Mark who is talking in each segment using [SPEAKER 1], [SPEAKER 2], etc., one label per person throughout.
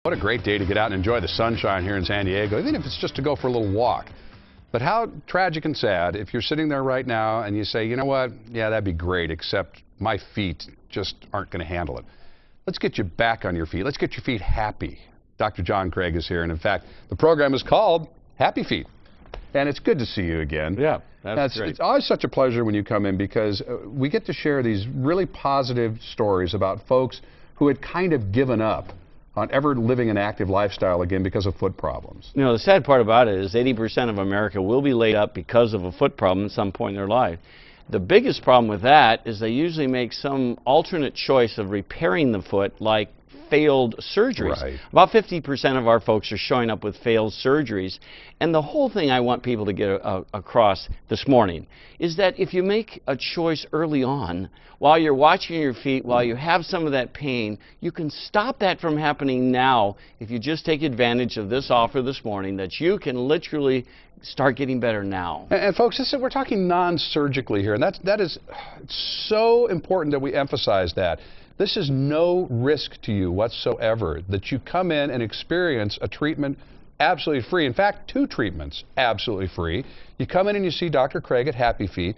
[SPEAKER 1] What a great day to get out and enjoy the sunshine here in San Diego, even if it's just to go for a little walk. But how tragic and sad if you're sitting there right now and you say, you know what, yeah, that'd be great, except my feet just aren't going to handle it. Let's get you back on your feet. Let's get your feet happy. Dr. John Krage is here, and in fact, the program is called Happy Feet. And it's good to see you again.
[SPEAKER 2] Yeah, that's great.
[SPEAKER 1] It's always such a pleasure when you come in because we get to share these really positive stories about folks who had kind of given up on ever living an active lifestyle again because of foot problems.
[SPEAKER 2] You know, the sad part about it is 80% of America will be laid up because of a foot problem at some point in their life. The biggest problem with that is they usually make some alternate choice of repairing the foot, like failed surgeries.
[SPEAKER 1] Right.
[SPEAKER 2] About 50% of our folks are showing up with failed surgeries. And the whole thing I want people to get across this morning is that if you make a choice early on, while you're watching your feet, while you have some of that pain, you can stop that from happening now if you just take advantage of this offer this morning that you can literally start getting better now.
[SPEAKER 1] And folks, we're talking non-surgically here, and that is so important that we emphasize that. This is no risk to you whatsoever, that you come in and experience a treatment absolutely free. In fact, 2 treatments absolutely free. You come in and you see Dr. Krage at Happy Feet.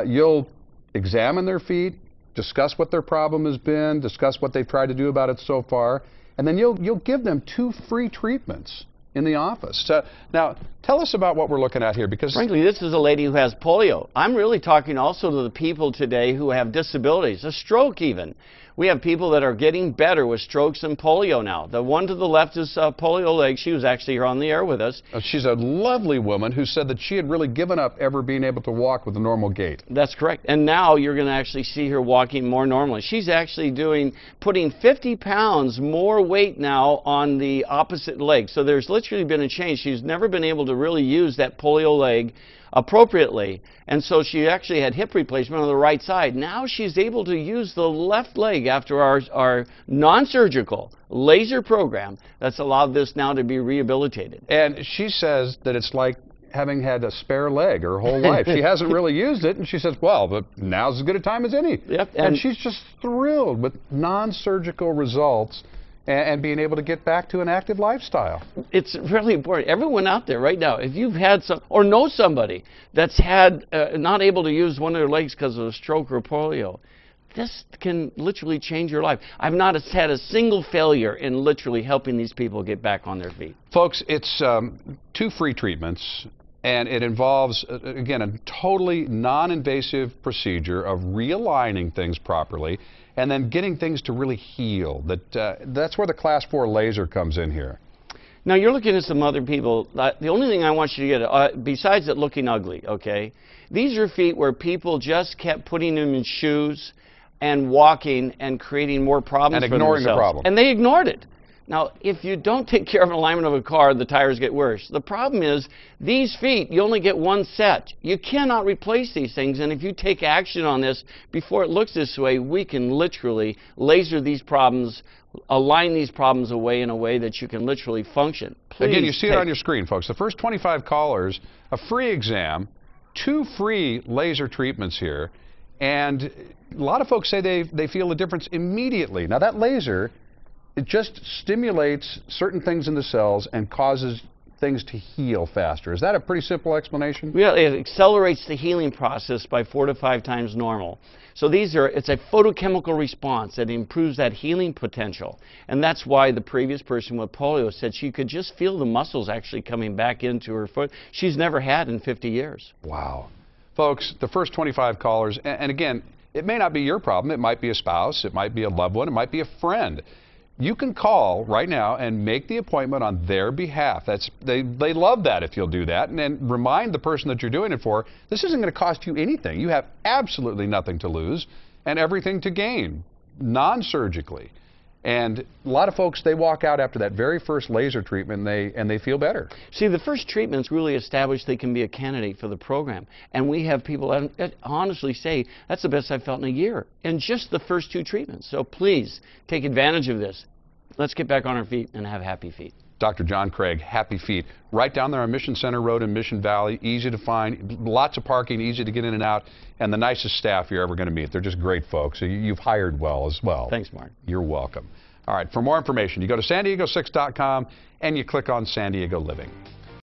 [SPEAKER 1] You'll examine their feet, discuss what their problem has been, discuss what they've tried to do about it so far, and then you'll give them 2 free treatments in the office. So, now, tell us about what we're looking at here, because
[SPEAKER 2] frankly, this is a lady who has polio. I'm really talking also to the people today who have disabilities, a stroke even. We have people that are getting better with strokes and polio now. The one to the left is polio leg. She was actually here on the air with us.
[SPEAKER 1] She's a lovely woman who said that she had really given up ever being able to walk with a normal gait.
[SPEAKER 2] That's correct. And now you're going to actually see her walking more normally. She's actually putting 50 pounds more weight now on the opposite leg. So there's literally been a change. She's never been able to really use that polio leg appropriately, and so she actually had hip replacement on the right side. Now she's able to use the left leg after our non-surgical laser program that's allowed this now to be rehabilitated.
[SPEAKER 1] And she says that it's like having had a spare leg her whole life. She hasn't really used it, and she says, well, but now's as good a time as any.
[SPEAKER 2] Yep.
[SPEAKER 1] And she's just thrilled with non-surgical results and being able to get back to an active lifestyle.
[SPEAKER 2] It's really important. Everyone out there right now, if you've had some or know somebody that's had not able to use one of their legs because of a stroke or polio, this can literally change your life. I've not had a single failure in literally helping these people get back on their feet.
[SPEAKER 1] Folks, it's 2 free treatments, and it involves, again, a totally non-invasive procedure of realigning things properly and then getting things to really heal. That's where the Class 4 laser comes in here.
[SPEAKER 2] Now, you're looking at some other people. The only thing I want you to get, besides it looking ugly, okay, these are feet where people just kept putting them in shoes and walking and creating more problems
[SPEAKER 1] and
[SPEAKER 2] for
[SPEAKER 1] ignoring
[SPEAKER 2] themselves.
[SPEAKER 1] the problem.
[SPEAKER 2] And they ignored it. Now, if you don't take care of an alignment of a car, the tires get worse. The problem is, these feet, you only get 1 set. You cannot replace these things, and if you take action on this before it looks this way, we can literally laser these problems, align these problems away in a way that you can literally function. Please.
[SPEAKER 1] Again, you see it on your screen, folks. The first 25 callers, a free exam, 2 free laser treatments here, and a lot of folks say they feel a difference immediately. Now, that laser, it just stimulates certain things in the cells and causes things to heal faster. Is that a pretty simple explanation?
[SPEAKER 2] Yeah, it accelerates the healing process by 4 to 5 times normal. So it's a photochemical response that improves that healing potential. And that's why the previous person with polio said she could just feel the muscles actually coming back into her foot. She's never had in 50 years.
[SPEAKER 1] Wow. Folks, the first 25 callers, and again, it may not be your problem. It might be a spouse. It might be a loved one. It might be a friend. You can call right now and make the appointment on their behalf. They love that if you'll do that, and then remind the person that you're doing it for, this isn't going to cost you anything. You have absolutely nothing to lose and everything to gain, non-surgically. And a lot of folks, they walk out after that very first laser treatment and they feel better.
[SPEAKER 2] See, the first treatments really establish they can be a candidate for the program. And we have people that honestly say, that's the best I've felt in a year. And just the first 2 treatments. So please, take advantage of this. Let's get back on our feet and have happy feet.
[SPEAKER 1] Dr. John Krage, Happy Feet, right down there on Mission Center Road in Mission Valley, easy to find, lots of parking, easy to get in and out, and the nicest staff you're ever going to meet. They're just great folks. So you've hired well as well.
[SPEAKER 2] Thanks, Mark.
[SPEAKER 1] You're welcome. All right, for more information, you go to san diego6.com and you click on San Diego Living.